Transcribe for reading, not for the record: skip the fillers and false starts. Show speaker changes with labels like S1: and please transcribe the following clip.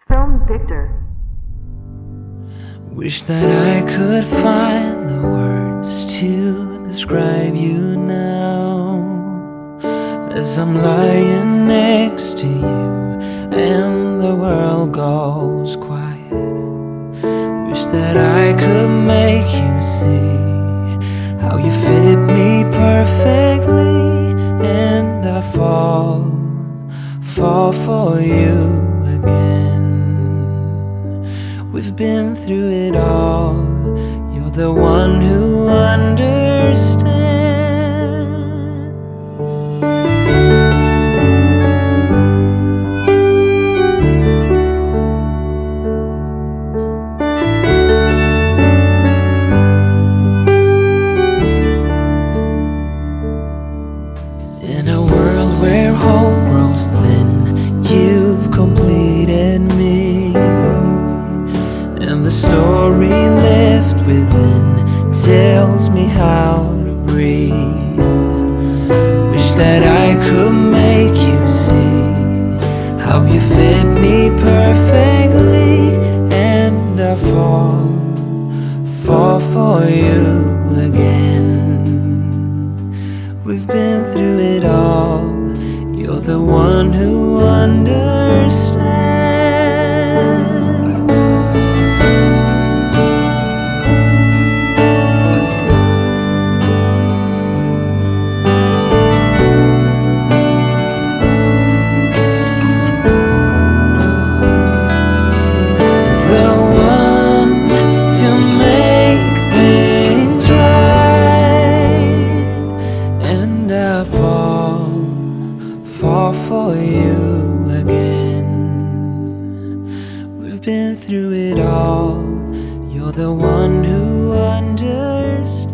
S1: Film Victor.
S2: Wish that I could find the words to describe you now, as I'm lying next to you and the world goes quiet. Wish that I could make you see how you fit me perfectly, and I fall for you again. We've been through it all. You're the one who understands. In a world where hope grows thin, you've completed me, and the story left within tells me how to breathe. Wish that I could make you see how you fit me perfectly, and I fall for you again. We've been through it all. You're the one who understands. The one to make things right, and I fall for you again. We've been through it all. You're the one who understands.